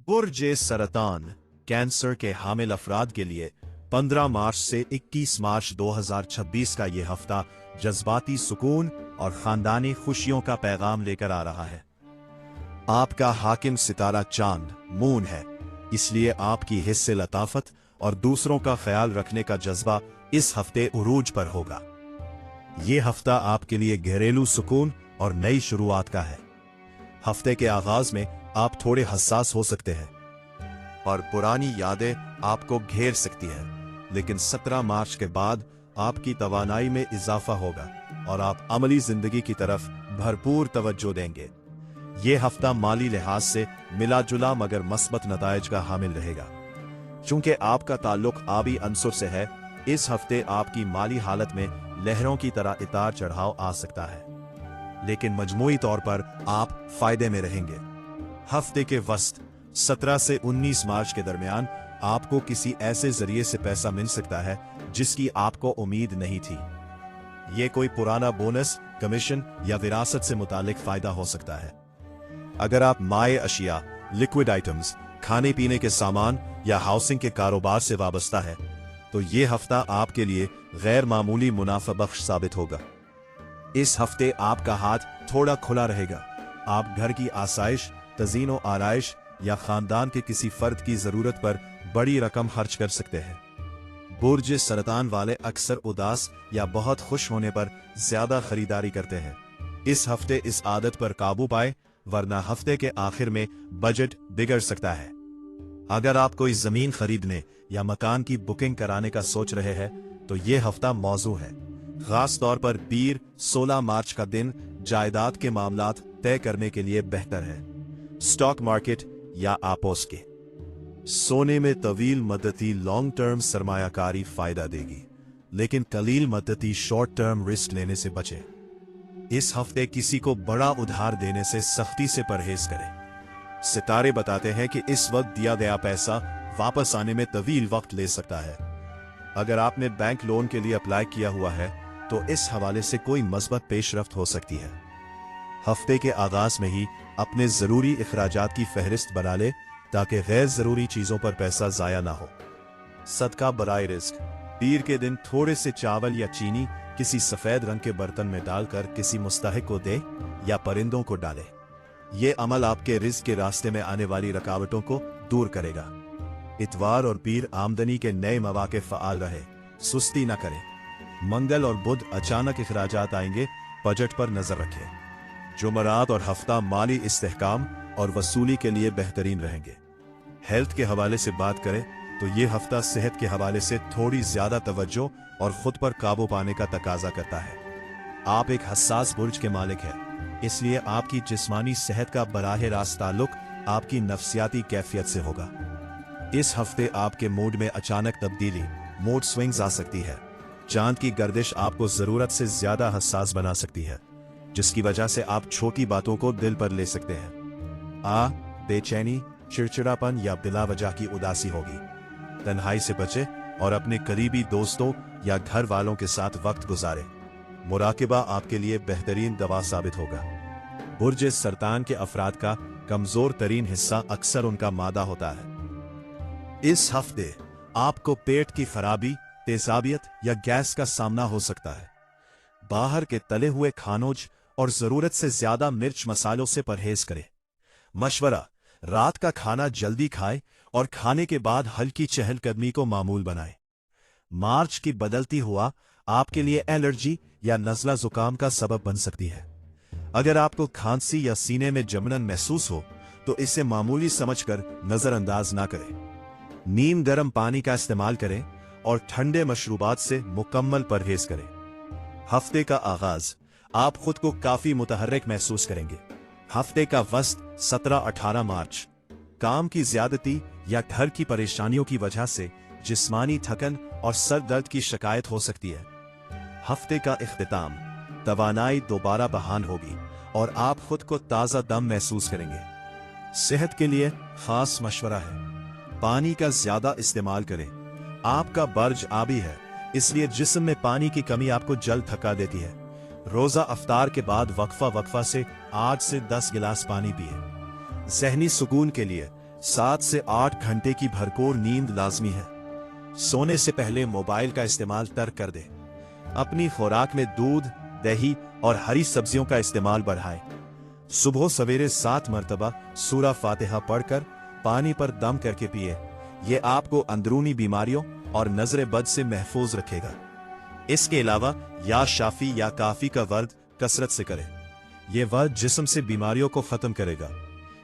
बुर्ज सरतान cancer के हामिल अफराद के लिए 15 मार्च से 21 मार्च 2026 का ये हफ्ता जज्बाती सुकून और खानदानी खुशियों का पैगाम लेकर आ रहा है। आपका हाकिम सितारा चांद मून है, इसलिए आपकी हिस्से लताफत और दूसरों का ख्याल रखने का जज्बा इस हफ्ते उरूज पर होगा। ये हफ्ता आपके लिए घरेलू सुकून और नई शुरुआत का है। हफ्ते के आगाज में आप थोड़े हसास हो सकते हैं और पुरानी यादें आपको घेर सकती हैं, लेकिन 17 मार्च के बाद आपकी तवानाई में इजाफा होगा और आप अमली जिंदगी की तरफ भरपूर तवज्जो देंगे। ये हफ्ता माली लिहाज से मिला जुला मगर मस्बत नताइज का हामिल रहेगा। चूंकि आपका ताल्लुक आबी अंसुर से है, इस हफ्ते आपकी माली हालत में लहरों की तरह इतार चढ़ाव आ सकता है, लेकिन मजमूई तौर पर आप फायदे में रहेंगे। हफ्ते के वस्त 17 से 19 मार्च के दरमियान आपको किसी ऐसे जरिए से पैसा मिल सकता है जिसकी आपको उम्मीद नहीं थी। ये कोई पुराना बोनस, कमीशन या विरासत से मुतालिक फायदा हो सकता है। अगर आप माए अशिया, लिक्विड आइटम्स, खाने पीने के सामान या हाउसिंग के कारोबार से वाबस्ता है, तो ये हफ्ता आपके लिए गैर मामूली मुनाफा बख्श साबित होगा। इस हफ्ते आपका हाथ थोड़ा खुला रहेगा। आप घर की आसाइश, तज़ीन व आराइश या खानदान के किसी फर्द की जरूरत पर बड़ी रकम खर्च कर सकते हैं। बुर्ज सरतान वाले अक्सर उदास या बहुत खुश होने पर ज्यादा खरीदारी करते हैं। इस हफ्ते इस आदत पर काबू पाए, वरना हफ्ते के आखिर में बजट बिगड़ सकता है। अगर आप कोई जमीन खरीदने या मकान की बुकिंग कराने का सोच रहे हैं, तो ये हफ्ता मौजू है। खास तौर पर पीर 16 मार्च का दिन जायदाद के मामलात तय करने के लिए बेहतर है। स्टॉक मार्केट या आपोस के सोने में तवील मदती लॉन्ग टर्म सरमायाकारी फायदा देगी, लेकिन कलील मदती शॉर्ट टर्म रिस्क लेने से बचे। इस हफ्ते किसी को बड़ा उधार देने से सख्ती से परहेज करें। सितारे बताते हैं कि इस वक्त दिया गया पैसा वापस आने में तवील वक्त ले सकता है। अगर आपने बैंक लोन के लिए अप्लाई किया हुआ है, तो इस हवाले से कोई मस्बत पेशरफ्त हो सकती है। हफ्ते के आगाज में ही अपने जरूरी इखराजात की फहरिस्त बना ले, ताकि गैर जरूरी चीजों पर पैसा जाया ना हो। सदका बराए रिस्क पीर के दिन थोड़े से चावल या चीनी किसी सफेद रंग के बर्तन में डालकर किसी मुस्तहिक को दे या परिंदों को डाले। ये अमल आपके रिस्क के रास्ते में आने वाली रुकावटों को दूर करेगा। इतवार और पीर आमदनी के नए मौके फ़आल रहे, सुस्ती न करें। मंगल और बुध अचानक इखराजात आएंगे, बजट पर नजर रखें। जुमरात और हफ्ता माली इस्तेहकाम और वसूली के लिए बेहतरीन रहेंगे। हेल्थ के हवाले से बात करें तो ये हफ्ता सेहत के हवाले से थोड़ी ज्यादा तवज्जो और खुद पर काबू पाने का तकाजा करता है। आप एक हसास बुर्ज के मालिक हैं, इसलिए आपकी जिस्मानी सेहत का बराह रास्त ताल्लुक आपकी नफ्सियाती कैफियत से होगा। इस हफ्ते आपके मूड में अचानक तब्दीली, मूड स्विंग्स आ सकती है। चांद की गर्दिश आपको जरूरत से ज्यादा हसास बना सकती है, जिसकी वजह से आप छोटी बातों को दिल पर ले सकते हैं। बेचैनी, चिड़चिड़ापन या बिला वजह की उदासी होगी। तन्हाई से बचे और अपने करीबी दोस्तों या घर वालों के साथ वक्त गुजारे। मुराकिबा आपके लिए बेहतरीन दवा साबित होगा। बुर्ज सरतान के अफराद का कमजोर तरीन हिस्सा अक्सर उनका मादा होता है। इस हफ्ते आपको पेट की खराबी, तेजाबियत या गैस का सामना हो सकता है। बाहर के तले हुए खानोज और जरूरत से ज्यादा मिर्च मसालों से परहेज करें। मशवरा, रात का खाना जल्दी खाएं और खाने के बाद हल्की चहलकदमी को मामूल बनाएं। मार्च की बदलती हुआ आपके लिए एलर्जी या नज़ला जुकाम का सबब बन सकती है। अगर आपको खांसी या सीने में जमनन महसूस हो, तो इसे मामूली समझकर नजरअंदाज ना करें। नीम गर्म पानी का इस्तेमाल करें और ठंडे मशरूबात से मुकम्मल परहेज करें। हफ्ते का आगाज आप खुद को काफी मुतहर्रिक महसूस करेंगे। हफ्ते का वस्त 17-18 मार्च काम की ज्यादती या घर की परेशानियों की वजह से जिस्मानी थकन और सर दर्द की शिकायत हो सकती है। हफ्ते का इख्तिताम तवानाई दोबारा बहाल होगी और आप खुद को ताजा दम महसूस करेंगे। सेहत के लिए खास मशवरा है, पानी का ज्यादा इस्तेमाल करें। आपका बर्ज आबी है, इसलिए जिस्म में पानी की कमी आपको जल्द थका देती है। रोजा अफ्तार के बाद वक्फा से 8 से 10 गिलास पानी पिए। ज़हनी सुकून के लिए 7 से 8 घंटे की भरपूर नींद लाजमी है। सोने से पहले मोबाइल का इस्तेमाल तर्क कर दें। अपनी खुराक में दूध, दही और हरी सब्जियों का इस्तेमाल बढ़ाएं। सुबह सवेरे 7 मरतबा सूरा फातिहा पढ़कर पानी पर दम करके पिए। ये आपको अंदरूनी बीमारियों और नजर बद से महफूज रखेगा। इसके अलावा या शाफी या काफी का वर्द कसरत से करें। यह वर्द जिस्म से बीमारियों को खत्म करेगा।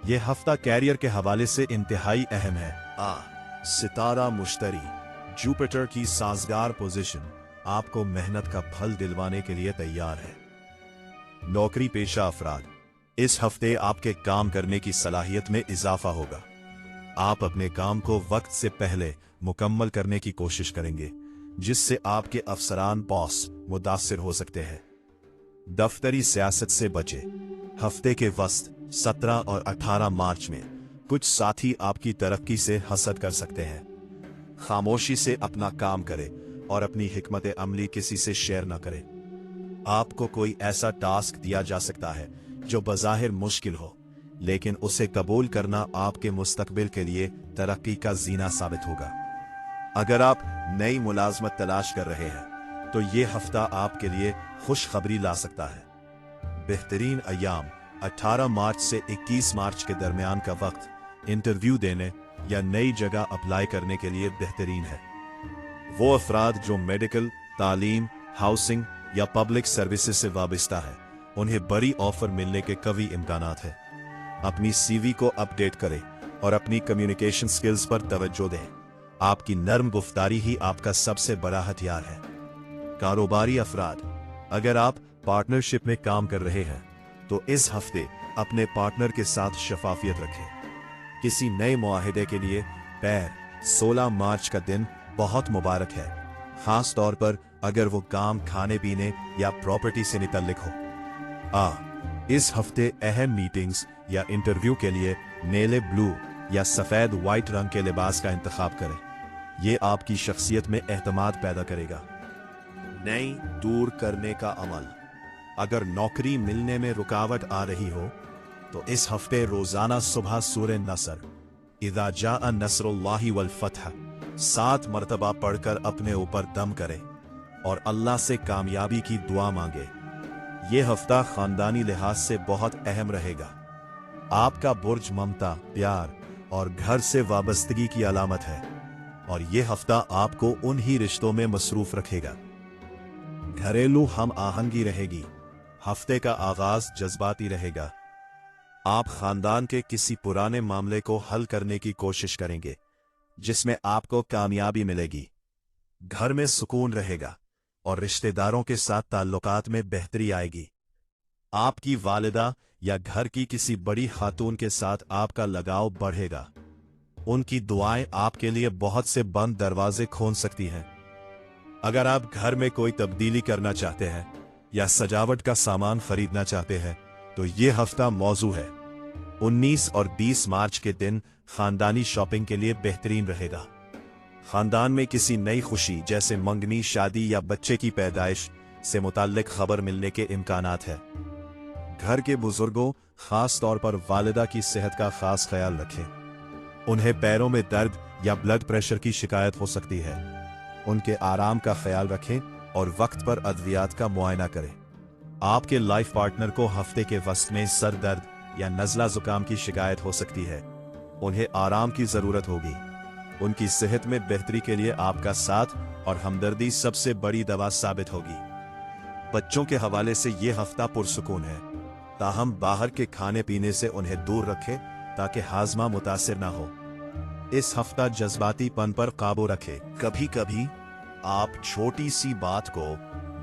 यह हफ्ता कैरियर के हवाले से इंतहाई अहम है। सितारा मुश्तरी, जुपिटर की साजगार पोजीशन आपको मेहनत का फल दिलवाने के लिए तैयार है। नौकरी पेशा अफराद, इस हफ्ते आपके काम करने की सलाहियत में इजाफा होगा। आप अपने काम को वक्त से पहले मुकम्मल करने की कोशिश करेंगे, जिससे आपके अफसरान बॉस मुतासिर हो सकते हैं। दफ्तरी सियासत से बचे। हफ्ते के वस्त 17 और 18 मार्च में कुछ साथी आपकी तरक्की से हसद कर सकते हैं। खामोशी से अपना काम करें और अपनी हिकमत अमली किसी से शेयर न करें। आपको कोई ऐसा टास्क दिया जा सकता है जो बज़ाहिर मुश्किल हो, लेकिन उसे कबूल करना आपके मुस्तकबिल के लिए तरक्की का जीना साबित होगा। अगर आप नई मुलाजमत तलाश कर रहे हैं तो ये हफ्ता आपके लिए खुशखबरी ला सकता है। बेहतरीन अय्याम 18 मार्च से 21 मार्च के दरमियान का वक्त इंटरव्यू देने या नई जगह अप्लाई करने के लिए बेहतरीन है। वो अफराद जो मेडिकल, तालीम, हाउसिंग या पब्लिक सर्विसेज से वाबस्ता है, उन्हें बड़ी ऑफर मिलने के कवी इम्कानात है। अपनी सीवी को अपडेट करें और अपनी कम्युनिकेशन स्किल्स पर तवज्जो दें। आपकी नर्म गुफ्तारी ही आपका सबसे बड़ा हथियार है। कारोबारी अफराद, अगर आप पार्टनरशिप में काम कर रहे हैं तो इस हफ्ते अपने पार्टनर के साथ शफाफियत रखें। किसी नए मुआहिदे के लिए 16 मार्च का दिन बहुत मुबारक है, खास तौर पर अगर वो काम खाने पीने या प्रॉपर्टी से मुतल्लिक हो। इस हफ्ते अहम मीटिंग्स या इंटरव्यू के लिए नीले ब्लू या सफेद व्हाइट रंग के लिबास का इंतखाब करें। ये आपकी शख्सियत में एहतमाद पैदा करेगा। नई दूर करने का अमल। अगर नौकरी मिलने में रुकावट आ रही हो तो इस हफ्ते रोजाना सुबह सूरह नसर, इज़ा जाअ नस्रुल्लाहि वल फतह 7 मरतबा पढ़कर अपने ऊपर दम करें और अल्लाह से कामयाबी की दुआ मांगे। ये हफ्ता खानदानी लिहाज से बहुत अहम रहेगा। आपका बुर्ज ममता, प्यार और घर से वाबस्तगी की अलामत है और ये हफ्ता आपको उन्हीं रिश्तों में मसरूफ रखेगा। घरेलू हम आहंगी रहेगी। हफ्ते का आगाज जज्बाती रहेगा। आप खानदान के किसी पुराने मामले को हल करने की कोशिश करेंगे, जिसमें आपको कामयाबी मिलेगी। घर में सुकून रहेगा और रिश्तेदारों के साथ ताल्लुकात में बेहतरी आएगी। आपकी वालिदा या घर की किसी बड़ी खातून के साथ आपका लगाव बढ़ेगा। उनकी दुआएं आपके लिए बहुत से बंद दरवाजे खोल सकती हैं। अगर आप घर में कोई तब्दीली करना चाहते हैं या सजावट का सामान खरीदना चाहते हैं तो ये हफ्ता मौजू है। 19 और 20 मार्च के दिन खानदानी शॉपिंग के लिए बेहतरीन रहेगा। खानदान में किसी नई खुशी जैसे मंगनी, शादी या बच्चे की पैदाइश से मुताल्लिक खबर मिलने के इम्कानात है। घर के बुजुर्गों, खास तौर पर वालिदा की सेहत का खास ख्याल रखें। उन्हें पैरों में दर्द या ब्लड प्रेशर की शिकायत हो सकती है। उनके आराम का ख्याल रखें और वक्त पर अद्वियात का मुआयना करें। आपके लाइफ पार्टनर को हफ्ते के वस्त में सर दर्द या नज़ला जुकाम की शिकायत हो सकती है। उन्हें आराम की जरूरत होगी। उनकी सेहत में बेहतरी के लिए आपका साथ और हमदर्दी सबसे बड़ी दवा साबित होगी। बच्चों के हवाले से ये हफ्ता पुरसुकून है, ताहम बाहर के खाने पीने से उन्हें दूर रखें ताकि हाजमा मुतासिर ना हो। इस हफ्ता जज्बातीपन पर काबू रखें। कभी कभी आप छोटी सी बात को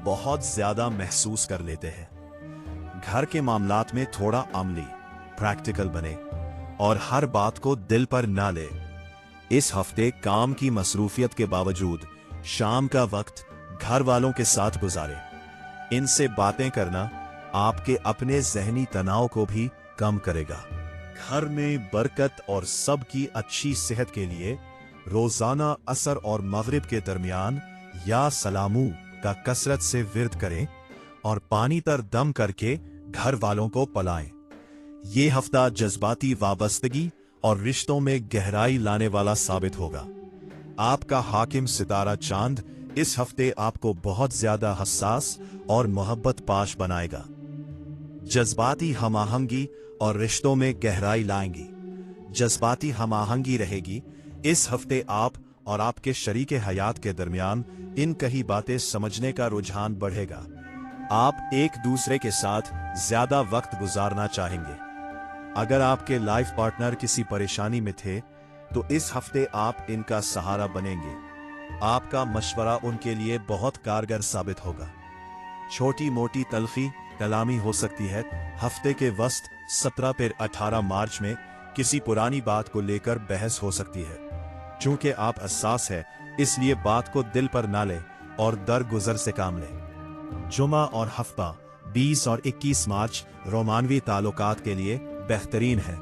बहुत ज्यादा महसूस कर लेते हैं। घर के मामलात में थोड़ा अमली, प्रैक्टिकल बने और हर बात को दिल पर ना ले। इस हफ्ते काम की मसरूफियत के बावजूद शाम का वक्त घर वालों के साथ गुजारें। इनसे बातें करना आपके अपने जहनी तनाव को भी कम करेगा। घर में बरकत और सबकी अच्छी सेहत के लिए रोजाना असर और मगरिब के दरमियान या सलामू का कसरत से विर्द करें और पानी पर दम करके घर वालों को पलाएं। ये हफ्ता जज्बाती वाबस्तगी और रिश्तों में गहराई लाने वाला साबित होगा। आपका हाकिम सितारा चांद इस हफ्ते आपको बहुत ज्यादा हसास और मोहब्बत पाश बनाएगा। जज्बाती हमाहंगी और रिश्तों में गहराई लाएंगी। जज्बाती हमाहंगी रहेगी। इस हफ्ते आप और आपके शरीके हयात के दरमियान इन कही बातें समझने का रुझान बढ़ेगा। आप एक दूसरे के साथ ज्यादा वक्त गुजारना चाहेंगे। अगर आपके लाइफ पार्टनर किसी परेशानी में थे तो इस हफ्ते आप इनका सहारा बनेंगे। आपका मशवरा उनके लिए बहुत कारगर साबित होगा। छोटी मोटी तलखी कलामी हो सकती है। हफ्ते के वस्त 17 से 18 मार्च में किसी पुरानी बात को लेकर बहस हो सकती है। चूंकि आप हसास है इसलिए बात को दिल पर ना लें और दरगुजर से काम लें। जुमा और हफ्ता 20 और 21 मार्च रोमानवी ताल्लुकात के लिए बेहतरीन है।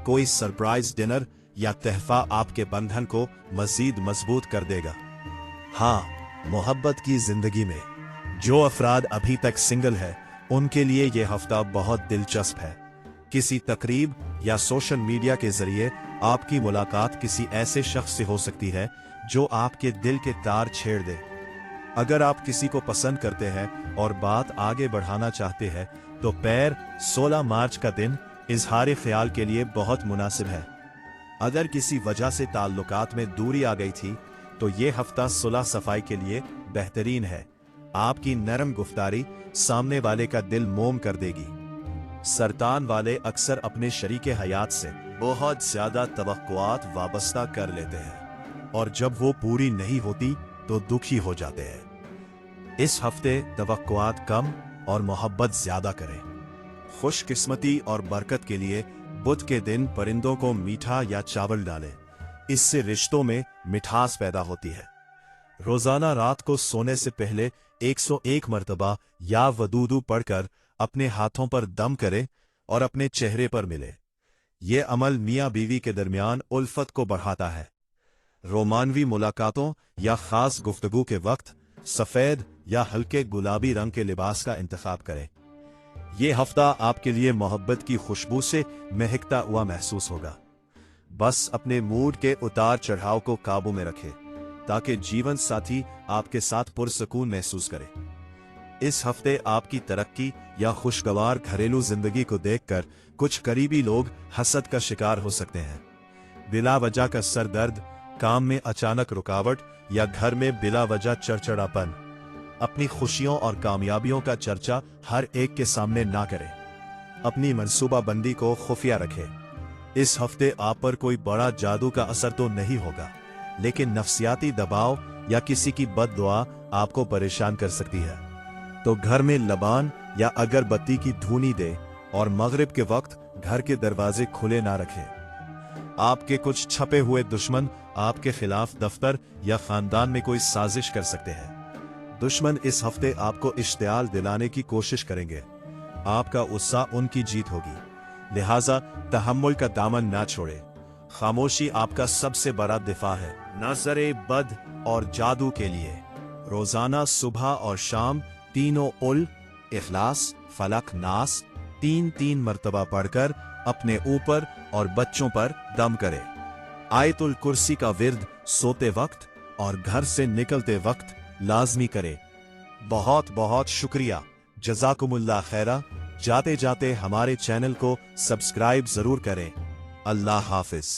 कोई सरप्राइज डिनर या तहफा आपके बंधन को मजीद मजबूत कर देगा। हाँ, मोहब्बत की जिंदगी में जो अफराद अभी तक सिंगल है उनके लिए यह हफ्ता बहुत दिलचस्प है। किसी तकरीब या सोशल मीडिया के जरिए आपकी मुलाकात किसी ऐसे शख्स से हो सकती है जो आपके दिल के तार छेड़ दे। अगर आप किसी को पसंद करते हैं और बात आगे बढ़ाना चाहते हैं तो 16 मार्च का दिन इजहार ख्याल के लिए बहुत मुनासिब है। अगर किसी वजह से ताल्लुकात में दूरी आ गई थी तो ये हफ्ता सुलह सफाई के लिए बेहतरीन है। आपकी नरम गुफ्तारी सामने वाले का दिल मोम कर देगी। सरतान वाले अक्सर अपने शरीके हयात से बहुत ज्यादा तवक्कुआत वाबस्ता कर लेते हैं और जब वो पूरी नहीं होती तो दुखी हो जाते हैं। इस हफ्ते तवक्कुआत कम और मोहब्बत ज्यादा करें। खुशकिस्मती और बरकत के लिए बुध के दिन परिंदों को मीठा या चावल डालें। इससे रिश्तों में मिठास पैदा होती है। रोजाना रात को सोने से पहले 101 मर्तबा या वदूदू पढ़कर अपने हाथों पर दम करें और अपने चेहरे पर मिले। ये अमल मियाँ बीवी के दरमियान उल्फत को बढ़ाता है। रोमानवी मुलाकातों या खास गुफ्तगू के वक्त सफेद या हल्के गुलाबी रंग के लिबास का इंतखाब करें। ये हफ्ता आपके लिए मोहब्बत की खुशबू से महकता हुआ महसूस होगा। बस अपने मूड के उतार चढ़ाव को काबू में रखें ताकि जीवन साथी आपके साथ पुरसकून महसूस करे। इस हफ्ते आपकी तरक्की या खुशगवार घरेलू जिंदगी को देखकर कुछ करीबी लोग हसद का शिकार हो सकते हैं। बिला वजह का सर दर्द, काम में अचानक रुकावट या घर में बिला वजह चिड़चिड़ापन। अपनी खुशियों और कामयाबियों का चर्चा हर एक के सामने ना करें। अपनी मंसूबाबंदी को खुफिया रखें। इस हफ्ते आप पर कोई बड़ा जादू का असर तो नहीं होगा, लेकिन नफ्सियाती दबाव या किसी की बद्दुआ आपको परेशान कर सकती है। तो घर में लबान या अगरबत्ती की धूनी दे और मगरिब के वक्त घर के दरवाजे खुले ना रखें। आपके कुछ छपे हुए दुश्मन आपके खिलाफ दफ्तर या खानदान में कोई साजिश कर सकते हैं। दुश्मन इस हफ्ते आपको इश्तियाल दिलाने की कोशिश करेंगे। आपका गुस्सा उनकी जीत होगी, लिहाजा तहम्मुल का दामन ना छोड़े। खामोशी आपका सबसे बड़ा दिफा है नजरे बद और जादू के लिए। रोजाना सुबह और शाम तीनों उल इखलास फलक नास 3-3 मर्तबा पढ़कर अपने ऊपर और बच्चों पर दम करें। आयतुल कुर्सी का विर्द सोते वक्त और घर से निकलते वक्त लाजमी करें। बहुत बहुत शुक्रिया। जज़ाकुमुल्लाह खैरा। जाते जाते हमारे चैनल को सब्सक्राइब जरूर करें। अल्लाह हाफिज।